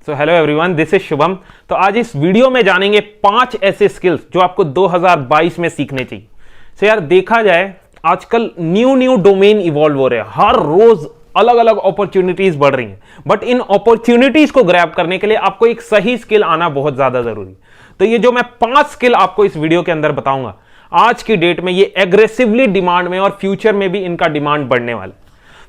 So hello everyone, this is Shubham. तो आज इस वीडियो में जानेंगे 5 ऐसे स्किल्स जो आपको 2022 में सीखने चाहिए। सो यार देखा जाए आजकल न्यू डोमेन इवॉल्व हो रहे हैं, हर रोज अलग अलग अपॉर्चुनिटीज बढ़ रही हैं, बट इन अपॉर्चुनिटीज को ग्रैब करने के लिए आपको एक सही स्किल आना बहुत ज्यादा जरूरी है। तो ये जो मैं 5 स्किल आपको इस वीडियो के अंदर बताऊंगा, आज की डेट में ये एग्रेसिवली डिमांड में और फ्यूचर में भी इनका डिमांड बढ़ने वाला है।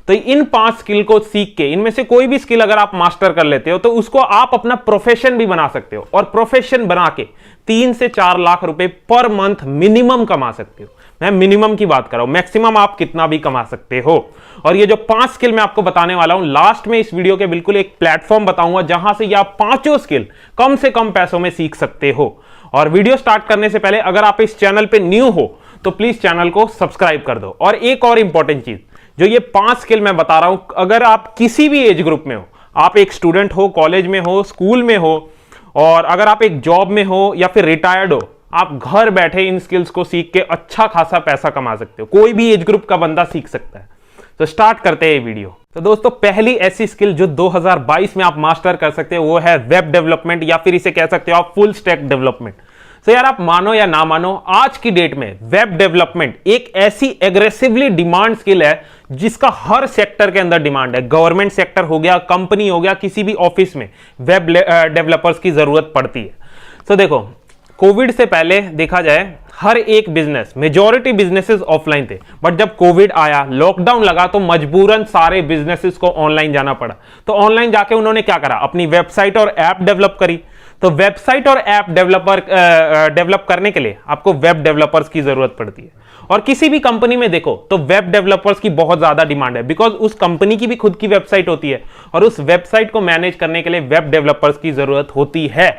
तो इन 5 स्किल को सीख के इनमें से कोई भी स्किल अगर आप मास्टर कर लेते हो तो उसको आप अपना प्रोफेशन भी बना सकते हो, और प्रोफेशन बना के 3 से 4 लाख रुपए पर मंथ मिनिमम कमा सकते हो। मैं मिनिमम की बात कर रहा हूं, मैक्सिमम आप कितना भी कमा सकते हो। और ये जो 5 स्किल मैं आपको बताने वाला हूं, लास्ट में इस वीडियो के बिल्कुल एक प्लेटफॉर्म बताऊंगा जहां से ये आप 5 स्किल कम से कम पैसों में सीख सकते हो। और वीडियो स्टार्ट करने से पहले अगर आप इस चैनल पे न्यू हो तो प्लीज चैनल को सब्सक्राइब कर दो। और एक और इंपॉर्टेंट चीज, जो ये 5 स्किल मैं बता रहा हूं, अगर आप किसी भी एज ग्रुप में हो, आप एक स्टूडेंट हो, कॉलेज में हो, स्कूल में हो, और अगर आप एक जॉब में हो या फिर रिटायर्ड हो, आप घर बैठे इन स्किल्स को सीख के अच्छा खासा पैसा कमा सकते हो। कोई भी एज ग्रुप का बंदा सीख सकता है। तो स्टार्ट करते हैं ये वीडियो। तो दोस्तों, पहली ऐसी स्किल जो 2022 में आप मास्टर कर सकते हो वो है वेब डेवलपमेंट, या फिर इसे कह सकते हो आप फुल स्टैक डेवलपमेंट। तो यार आप मानो या ना मानो, आज की डेट में वेब डेवलपमेंट एक ऐसी एग्रेसिवली डिमांड स्किल है जिसका हर सेक्टर के अंदर डिमांड है। गवर्नमेंट सेक्टर हो गया, कंपनी हो गया, किसी भी ऑफिस में वेब डेवलपर्स की जरूरत पड़ती है। तो देखो, कोविड से पहले देखा जाए हर एक बिजनेस, मेजॉरिटी बिजनेसेस ऑफलाइन थे, बट जब कोविड आया, लॉकडाउन लगा, तो मजबूरन सारे बिजनेसेस को ऑनलाइन जाना पड़ा। तो ऑनलाइन जाके उन्होंने क्या करा, अपनी वेबसाइट और ऐप डेवलप करी। तो वेबसाइट और ऐप डेवलप करने के लिए आपको वेब डेवलपर्स की जरूरत पड़ती है। और किसी भी कंपनी में देखो तो वेब डेवलपर्स की बहुत ज्यादा डिमांड है, बिकॉज उस कंपनी की भी खुद की वेबसाइट होती है और उस वेबसाइट को मैनेज करने के लिए वेब डेवलपर्स की जरूरत होती है।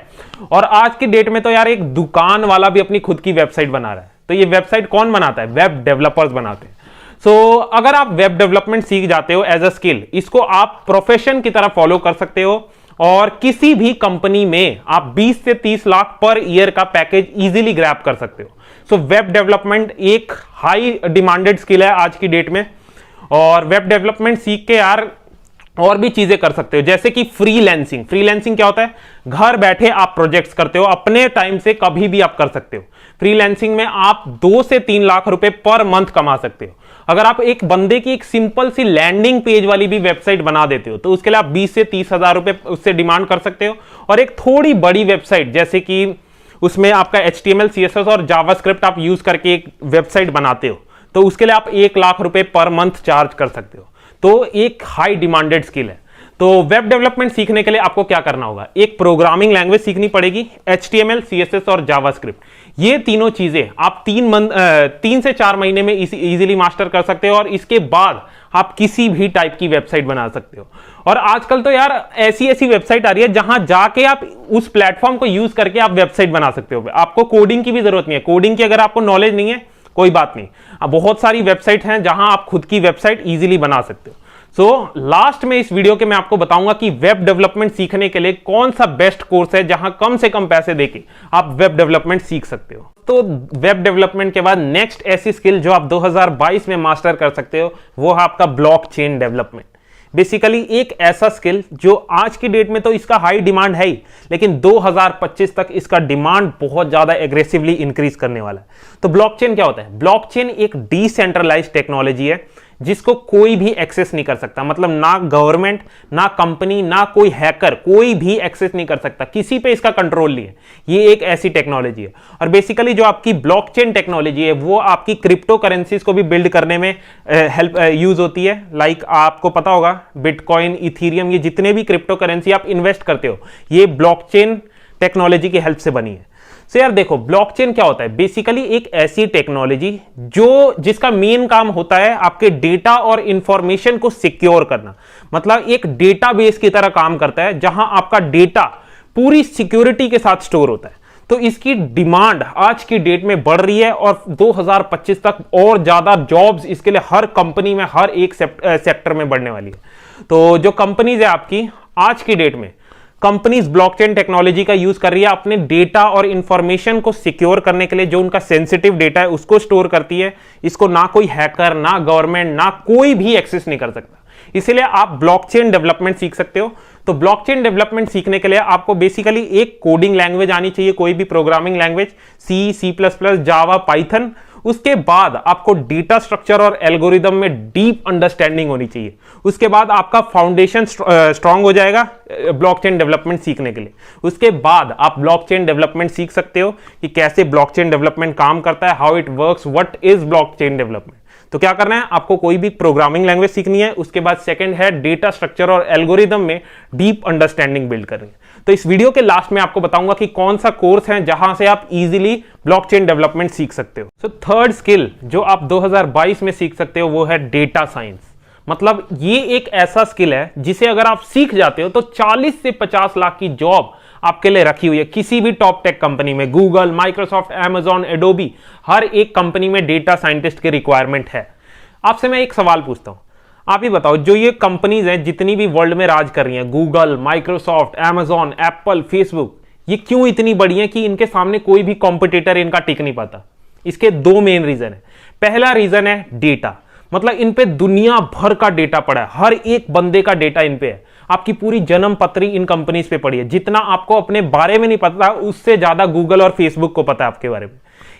और आज की डेट में तो यार एक दुकान वाला भी अपनी खुद की वेबसाइट बना रहा है। तो ये वेबसाइट कौन बनाता है? वेब डेवलपर्स बनाते हैं। सो अगर आप वेब डेवलपमेंट सीख जाते हो एज अ स्किल, इसको आप प्रोफेशन की तरह फॉलो कर सकते हो, और किसी भी कंपनी में आप 20 से 30 लाख पर ईयर का पैकेज इजीली ग्रैब कर सकते हो। सो वेब डेवलपमेंट एक हाई डिमांडेड स्किल है आज की डेट में। और वेब डेवलपमेंट सीख के यार और भी चीजें कर सकते हो, जैसे कि फ्रीलांसिंग। फ्रीलांसिंग क्या होता है? घर बैठे आप प्रोजेक्ट्स करते हो, अपने टाइम से कभी भी आप कर सकते हो। फ्रीलांसिंग में आप 2 से 3 लाख रुपए पर मंथ कमा सकते हो। अगर आप एक बंदे की एक सिंपल सी लैंडिंग पेज वाली भी वेबसाइट बना देते हो तो उसके लिए आप 20 से 30 हजार रुपए उससे डिमांड कर सकते हो। और एक थोड़ी बड़ी वेबसाइट, जैसे कि उसमें आपका HTML, CSS और जावास्क्रिप्ट आप यूज करके एक वेबसाइट बनाते हो, तो उसके लिए आप 1 लाख रुपए पर मंथ चार्ज कर सकते हो। तो एक हाई डिमांडेड स्किल है। तो वेब डेवलपमेंट सीखने के लिए आपको क्या करना होगा? एक प्रोग्रामिंग लैंग्वेज सीखनी पड़ेगी, HTML, CSS और जावास्क्रिप्ट। ये तीनों चीजें आप 3 से 4 महीने में इजीली मास्टर कर सकते हो, और इसके बाद आप किसी भी टाइप की वेबसाइट बना सकते हो। और आजकल तो यार ऐसी वेबसाइट आ रही है जहां जाके आप उस प्लेटफॉर्म को यूज करके आप वेबसाइट बना सकते हो। आपको कोडिंग की भी जरूरत नहीं है। कोडिंग की अगर आपको नॉलेज नहीं है, कोई बात नहीं, बहुत सारी वेबसाइट हैं जहां आप खुद की वेबसाइट इजीली बना सकते हो। सो लास्ट में इस वीडियो के मैं आपको बताऊंगा कि वेब डेवलपमेंट सीखने के लिए कौन सा बेस्ट कोर्स है जहां कम से कम पैसे देके आप वेब डेवलपमेंट सीख सकते हो। तो वेब डेवलपमेंट के बाद नेक्स्ट ऐसी स्किल जो आप 2022 में मास्टर कर सकते हो वो है आपका ब्लॉकचेन डेवलपमेंट। बेसिकली एक ऐसा स्किल जो आज की डेट में तो इसका हाई डिमांड है ही, लेकिन 2025 तक इसका डिमांड बहुत ज्यादा एग्रेसिवली इंक्रीज करने वाला है। तो ब्लॉकचेन क्या होता है? ब्लॉकचेन एक डिसेंट्रलाइज्ड टेक्नोलॉजी है जिसको कोई भी एक्सेस नहीं कर सकता। मतलब ना गवर्नमेंट, ना कंपनी, ना कोई हैकर, कोई भी एक्सेस नहीं कर सकता, किसी पे इसका कंट्रोल नहीं है। ये एक ऐसी टेक्नोलॉजी है। और बेसिकली जो आपकी ब्लॉकचेन टेक्नोलॉजी है वो आपकी क्रिप्टो करेंसीज को भी बिल्ड करने में यूज होती है। लाइक आपको पता होगा बिटकॉइन, इथीरियम, ये जितने भी क्रिप्टो करेंसी आप इन्वेस्ट करते हो ये ब्लॉकचेन टेक्नोलॉजी की हेल्प से बनी है। सो यार देखो, ब्लॉकचेन क्या होता है? बेसिकली एक ऐसी टेक्नोलॉजी जिसका मेन काम होता है आपके डेटा और इंफॉर्मेशन को सिक्योर करना। मतलब एक डेटाबेस की तरह काम करता है जहां आपका डेटा पूरी सिक्योरिटी के साथ स्टोर होता है। तो इसकी डिमांड आज की डेट में बढ़ रही है, और 2025 तक और ज्यादा जॉब्स इसके लिए हर कंपनी में, हर एक सेक्टर में बढ़ने वाली है। तो जो कंपनीज है आपकी आज की डेट में, कंपनीज ब्लॉकचेन टेक्नोलॉजी का यूज कर रही है अपने डेटा और इंफॉर्मेशन को सिक्योर करने के लिए। जो उनका सेंसिटिव डेटा है उसको स्टोर करती है। इसको ना कोई हैकर, ना गवर्नमेंट, ना कोई भी एक्सेस नहीं कर सकता। इसीलिए आप ब्लॉकचेन डेवलपमेंट सीख सकते हो। तो ब्लॉकचेन डेवलपमेंट सीखने के लिए आपको बेसिकली एक कोडिंग लैंग्वेज आनी चाहिए, कोई भी प्रोग्रामिंग लैंग्वेज, सी, सी प्लस प्लस, जावा, पाइथन। उसके बाद आपको डेटा स्ट्रक्चर और एल्गोरिदम में डीप अंडरस्टैंडिंग होनी चाहिए। उसके बाद आपका फाउंडेशन स्ट्रांग हो जाएगा ब्लॉकचेन डेवलपमेंट सीखने के लिए। उसके बाद आप ब्लॉकचेन डेवलपमेंट सीख सकते हो कि कैसे ब्लॉकचेन डेवलपमेंट काम करता है, how it works, what is blockchain development. तो क्या करना है, आपको कोई भी प्रोग्रामिंग लैंग्वेज सीखनी है। उसके बाद सेकंड है डेटा स्ट्रक्चर और एल्गोरिदम में डीप अंडरस्टैंडिंग बिल्ड करनी है। तो इस वीडियो के लास्ट में आपको बताऊंगा कि कौन सा कोर्स है जहां से आप इजीली ब्लॉकचेन डेवलपमेंट सीख सकते हो। सो थर्ड स्किल जो आप 2022 में सीख सकते हो वो है डेटा साइंस। मतलब ये एक ऐसा स्किल है जिसे अगर आप सीख जाते हो तो 40 से 50 लाख की जॉब आपके लिए रखी हुई है किसी भी टॉप टेक कंपनी में। गूगल, माइक्रोसॉफ्ट, अमेजॉन, एडोबी, हर एक कंपनी में डेटा साइंटिस्ट की रिक्वायरमेंट है। आपसे मैं एक सवाल पूछता हूं, आप ही बताओ, जो ये कंपनीज हैं जितनी भी वर्ल्ड में राज कर रही हैं, Google, Microsoft, Amazon, Apple, Facebook, ये क्यों इतनी बड़ी हैं कि इनके सामने कोई भी कॉम्पिटिटर इनका टिक नहीं पाता? इसके दो मेन रीजन है। पहला रीजन है डेटा, मतलब इन पे दुनिया भर का डेटा पड़ा है, हर एक बंदे का डेटा इन पे है। आपकी पूरी जन्म पत्री इन कंपनीज पे पड़ी है। जितना आपको अपने बारे में नहीं पता उससे ज्यादा गूगल और फेसबुक को पता है आपके बारे में।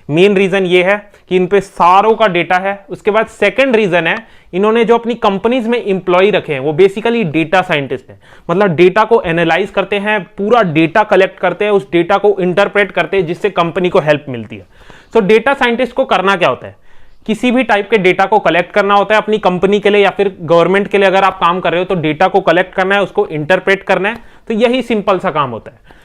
मेन रीजन ये है कि इन पे सारों का डेटा है। उसके बाद सेकंड रीजन है, इन्होंने जो अपनी कंपनीज में एम्प्लॉय रखे हैं वो बेसिकली डेटा साइंटिस्ट हैं। मतलब डेटा को एनालाइज करते हैं, पूरा डेटा कलेक्ट करते हैं, उस डेटा को इंटरप्रेट करते हैं जिससे कंपनी को हेल्प मिलती है। सो डेटा साइंटिस्ट को करना क्या होता है, किसी भी टाइप के डेटा को कलेक्ट करना होता है अपनी कंपनी के लिए या फिर गवर्नमेंट के लिए। अगर आप काम कर रहे हो तो डेटा को कलेक्ट करना है, उसको इंटरप्रेट करना है। तो यही सिंपल सा काम होता है।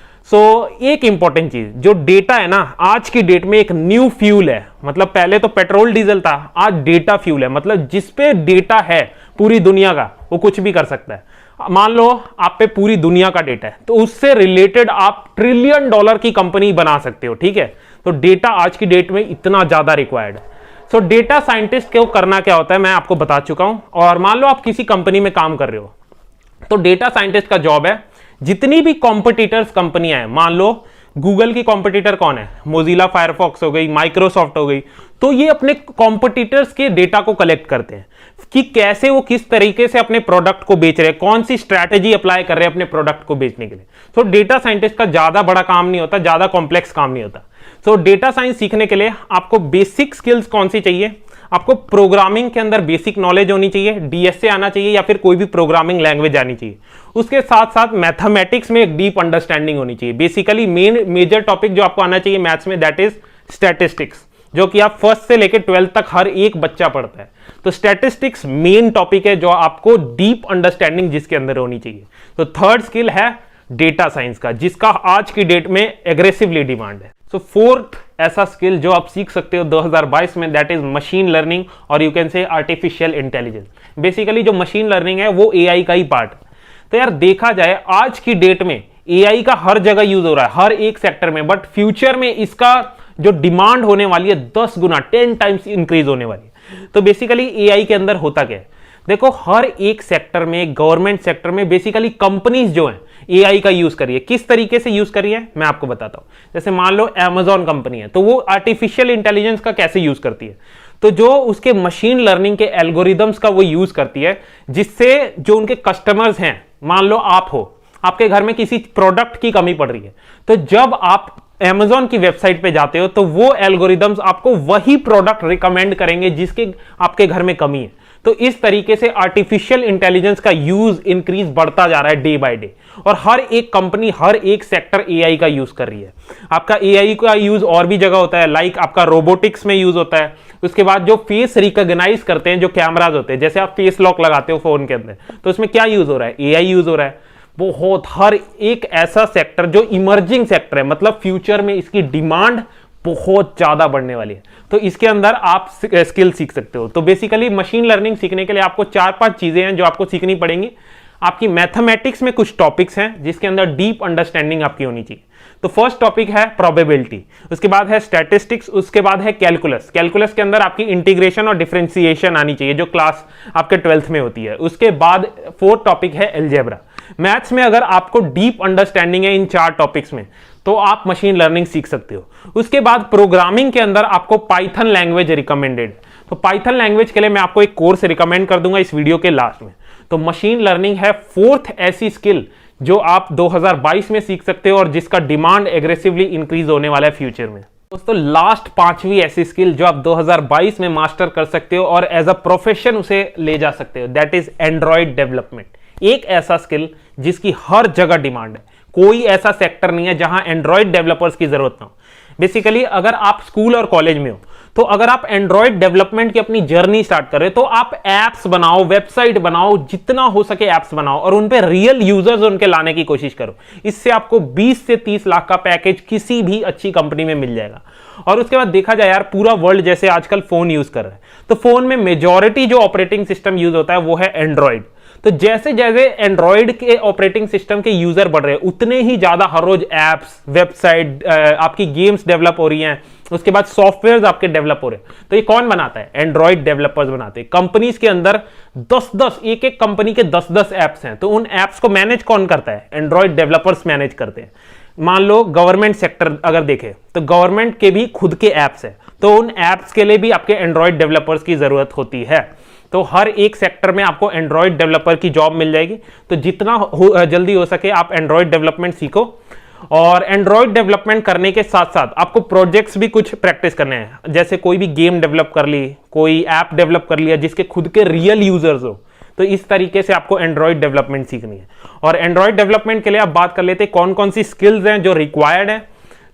एक इंपॉर्टेंट चीज, जो डेटा है ना, आज की डेट में एक न्यू फ्यूल है। मतलब पहले तो पेट्रोल डीजल था, आज डेटा फ्यूल है। मतलब जिस पे डेटा है पूरी दुनिया का, वो कुछ भी कर सकता है। मान लो आप पे पूरी दुनिया का डेटा है, तो उससे रिलेटेड आप $1 ट्रिलियन की कंपनी बना सकते हो। ठीक है, तो डेटा आज की डेट में इतना ज्यादा रिक्वायर्ड है। डेटा साइंटिस्ट को करना क्या होता है मैं आपको बता चुका हूं। और मान लो आप किसी कंपनी में काम कर रहे हो, तो डेटा साइंटिस्ट का जॉब है, जितनी भी कॉम्पिटिटर्स कंपनियां हैं, मान लो गूगल की कॉम्पिटिटर कौन है, मोजिला फायरफॉक्स हो गई, माइक्रोसॉफ्ट हो गई, तो ये अपने कॉम्पिटिटर्स के डेटा को कलेक्ट करते हैं कि कैसे वो किस तरीके से अपने प्रोडक्ट को बेच रहे हैं, कौन सी स्ट्रैटेजी अप्लाई कर रहे हैं अपने प्रोडक्ट को बेचने के लिए। डेटा साइंटिस्ट का ज्यादा बड़ा काम नहीं होता, ज्यादा कॉम्प्लेक्स काम नहीं होता। डेटा साइंस सीखने के लिए आपको बेसिक स्किल्स कौन सी चाहिए, आपको प्रोग्रामिंग के अंदर बेसिक नॉलेज होनी चाहिए, डीएसए आना चाहिए या फिर कोई भी प्रोग्रामिंग लैंग्वेज आनी चाहिए। उसके साथ साथ मैथमेटिक्स में एक डीप अंडरस्टैंडिंग होनी चाहिए। बेसिकली मेजर टॉपिक जो आपको आना चाहिए मैथ्स में, दैट इज स्टैटिस्टिक्स, जो कि आप फर्स्ट से लेकर 12th तक हर एक बच्चा पढ़ता है। तो स्टैटिस्टिक्स मेन टॉपिक है जो आपको डीप अंडरस्टैंडिंग जिसके अंदर होनी चाहिए। तो थर्ड स्किल है डेटा साइंस का, जिसका आज की डेट में एग्रेसिवली डिमांड है। फोर्थ ऐसा स्किल जो आप सीख सकते हो 2022 में, दैट इज मशीन लर्निंग और you can say artificial intelligence. Basically जो मशीन लर्निंग है वो एआई का ही पार्ट है। तो यार देखा जाए आज की डेट में एआई का हर जगह यूज हो रहा है, हर एक सेक्टर में, बट फ्यूचर में इसका जो डिमांड होने वाली है 10 गुना 10 टाइम्स इंक्रीज होने वाली है। तो बेसिकली एआई के अंदर होता क्या है, देखो हर एक सेक्टर में, गवर्नमेंट सेक्टर में बेसिकली कंपनीज जो हैं एआई का यूज करिए। किस तरीके से यूज करिए मैं आपको बताता हूं। जैसे मान लो अमेजॉन कंपनी है, तो वो आर्टिफिशियल इंटेलिजेंस का कैसे यूज करती है, तो जो उसके मशीन लर्निंग के एल्गोरिदम्स का वो यूज करती है, जिससे जो उनके कस्टमर्स हैं, मान लो आप हो, आपके घर में किसी प्रोडक्ट की कमी पड़ रही है, तो जब आप Amazon की वेबसाइट पे जाते हो तो वो एल्गोरिदम्स आपको वही प्रोडक्ट रिकमेंड करेंगे जिसके आपके घर में कमी है। तो इस तरीके से आर्टिफिशियल इंटेलिजेंस का यूज इंक्रीज बढ़ता जा रहा है डे बाय डे, और हर एक कंपनी, हर एक सेक्टर एआई का यूज कर रही है। आपका एआई का यूज और भी जगह होता है, लाइक आपका रोबोटिक्स में यूज होता है। उसके बाद जो फेस रिकॉग्नाइज करते हैं, जो कैमराज होते हैं, जैसे आप फेस लॉक लगाते हो फोन के अंदर, तो उसमें क्या यूज हो रहा है, एआई यूज हो रहा है। बहुत हर एक ऐसा सेक्टर जो इमर्जिंग सेक्टर है, मतलब फ्यूचर में इसकी डिमांड बहुत ज्यादा बढ़ने वाली है, तो इसके अंदर आप स्किल सीख सकते हो। तो बेसिकली मशीन लर्निंग सीखने के लिए आपको 4-5 चीजें हैं जो आपको सीखनी पड़ेंगी। आपकी मैथमेटिक्स में कुछ टॉपिक्स हैं जिसके अंदर डीप अंडरस्टैंडिंग आपकी होनी चाहिए। तो फर्स्ट टॉपिक है प्रोबेबिलिटी, उसके बाद है स्टैटिस्टिक्स, उसके बाद है कैलकुलस। कैलकुलस के अंदर आपकी इंटीग्रेशन और डिफरेंशिएशन आनी चाहिए जो क्लास आपके 12th में होती है। उसके बाद फोर्थ टॉपिक है अलजेब्रा। मैथ्स में अगर आपको डीप अंडरस्टैंडिंग है इन 4 टॉपिक्स में, तो आप मशीन लर्निंग सीख सकते हो। उसके बाद प्रोग्रामिंग के अंदर आपको पाइथन लैंग्वेज रिकमेंडेड। तो पाइथन लैंग्वेज के लिए मैं आपको एक कोर्स रिकमेंड कर दूंगा इस वीडियो के लास्ट में। तो मशीन लर्निंग है फोर्थ ऐसी स्किल जो आप 2022 में सीख सकते हो और जिसका डिमांड एग्रेसिवली इंक्रीज होने वाला है फ्यूचर में। दोस्तों लास्ट पांचवी ऐसी स्किल जो आप 2022 में मास्टर कर सकते हो और एज अ प्रोफेशन उसे ले जा सकते हो, दैट इज एंड्रॉइड डेवलपमेंट। एक ऐसा स्किल जिसकी हर जगह डिमांड है, कोई ऐसा सेक्टर नहीं है जहां एंड्रॉइड डेवलपर्स की जरूरत ना हो। बेसिकली अगर आप स्कूल और कॉलेज में हो तो अगर आप एंड्रॉइड डेवलपमेंट की अपनी जर्नी स्टार्ट कर रहे हो तो आप एप्स बनाओ, वेबसाइट बनाओ, जितना हो सके एप्स बनाओ और उन पे रियल यूजर्स उनके लाने की कोशिश करो। इससे आपको 20 से 30 लाख का पैकेज किसी भी अच्छी कंपनी में मिल जाएगा। और उसके बाद देखा जाए यार, पूरा वर्ल्ड जैसे आजकल फोन यूज कर रहा है तो फोन में मेजॉरिटी जो ऑपरेटिंग सिस्टम यूज होता है वो है एंड्रॉइड। तो जैसे जैसे एंड्रॉइड के ऑपरेटिंग सिस्टम के यूजर बढ़ रहे हैं उतने ही ज्यादा हर रोज एप्स, वेबसाइट, आपकी गेम्स डेवलप हो रही हैं, उसके बाद सॉफ्टवेयर आपके डेवलप हो रहे हैं। तो ये कौन बनाता है? एंड्रॉइड डेवलपर्स बनाते हैं। कंपनीज के अंदर 10-10, एक एक कंपनी के 10-10 एप्स हैं, तो उन एप्स को मैनेज कौन करता है? एंड्रॉइड डेवलपर्स मैनेज करते हैं। मान लो गवर्नमेंट सेक्टर अगर देखें तो गवर्नमेंट के भी खुद के एप्स हैं, तो उन एप्स के लिए भी आपके एंड्रॉइड डेवलपर्स की जरूरत होती है। तो हर एक सेक्टर में आपको एंड्रॉइड डेवलपर की जॉब मिल जाएगी। तो जितना जल्दी हो सके आप एंड्रॉइड डेवलपमेंट सीखो। और एंड्रॉइड डेवलपमेंट करने के साथ साथ आपको प्रोजेक्ट्स भी कुछ प्रैक्टिस करने हैं, जैसे कोई भी गेम डेवलप कर ली, कोई ऐप डेवलप कर लिया जिसके खुद के रियल यूजर्स हो। तो इस तरीके से आपको एंड्रॉइड डेवलपमेंट सीखनी है। और एंड्रॉइड डेवलपमेंट के लिए आप बात कर लेते हैं कौन कौन सी स्किल्स हैं जो रिक्वायर्ड है।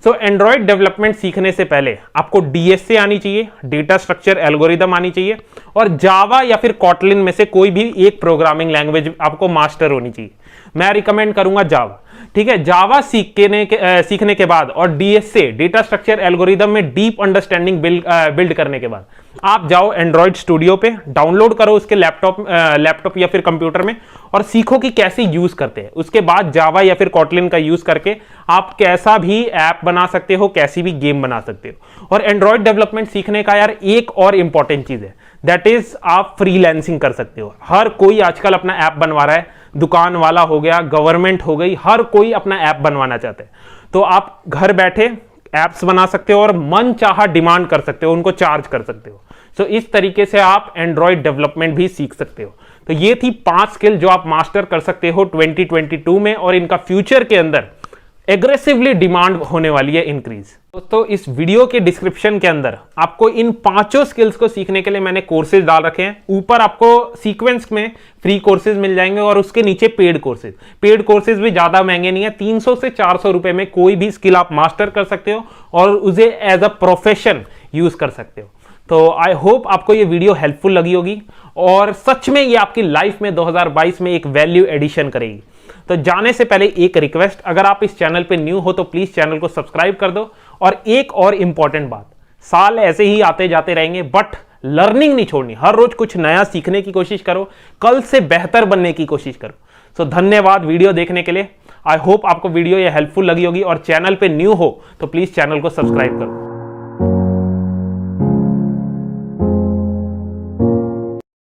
सो एंड्रॉइड डेवलपमेंट सीखने से पहले आपको डीएसए आनी चाहिए, डेटा स्ट्रक्चर एल्गोरिदम आनी चाहिए, और जावा या फिर कॉटलिन में से कोई भी एक प्रोग्रामिंग लैंग्वेज आपको मास्टर होनी चाहिए। मैं रिकमेंड करूंगा जावा। ठीक है, जावा सीखने के बाद और डीएसए, डेटा स्ट्रक्चर एल्गोरिदम में डीप अंडरस्टैंडिंग बिल्ड करने के बाद आप जाओ एंड्रॉइड स्टूडियो पे, डाउनलोड करो उसके लैपटॉप या फिर कंप्यूटर में और सीखो कि कैसे यूज करते हैं। उसके बाद जावा या फिर कॉटलिन का यूज करके आप कैसा भी ऐप बना सकते हो, कैसी भी गेम बना सकते हो। और एंड्रॉइड डेवलपमेंट सीखने का यार एक और इंपॉर्टेंट चीज है, दैट इज आप फ्रीलांसिंग कर सकते हो। हर कोई आजकल अपना ऐप बनवा रहा है, दुकान वाला हो गया, गवर्नमेंट हो गई, हर कोई अपना ऐप बनवाना चाहते हैं। तो आप घर बैठे एप्स बना सकते हो और मन चाहा डिमांड कर सकते हो, उनको चार्ज कर सकते हो। सो इस तरीके से आप एंड्रॉइड डेवलपमेंट भी सीख सकते हो। तो ये थी 5 स्किल जो आप मास्टर कर सकते हो 2022 में, और इनका फ्यूचर के अंदर एग्रेसिवली डिमांड होने वाली है इंक्रीज। दोस्तों इस वीडियो के डिस्क्रिप्शन के अंदर आपको इन 5 स्किल्स को सीखने के लिए मैंने कोर्सेज डाल रखे हैं। ऊपर आपको सीक्वेंस में फ्री कोर्सेज मिल जाएंगे और उसके नीचे पेड कोर्सेज। पेड कोर्सेज भी ज्यादा महंगे नहीं है, 300 से 400 रुपए में कोई भी स्किल आप मास्टर कर सकते हो और उसे एज अ प्रोफेशन यूज कर सकते हो। तो आई होप आपको ये वीडियो हेल्पफुल लगी होगी और सच में ये आपकी लाइफ में 2022 में एक वैल्यू एडिशन करेगी। तो जाने से पहले एक रिक्वेस्ट, अगर आप इस चैनल पे न्यू हो तो प्लीज चैनल को सब्सक्राइब कर दो। और एक और इंपॉर्टेंट बात, साल ऐसे ही आते जाते रहेंगे बट लर्निंग नहीं छोड़नी, हर रोज कुछ नया सीखने की कोशिश करो, कल से बेहतर बनने की कोशिश करो। सो धन्यवाद वीडियो देखने के लिए। आई होप आपको वीडियो ये हेल्पफुल लगी होगी और चैनल पे न्यू हो तो प्लीज चैनल को सब्सक्राइब करो।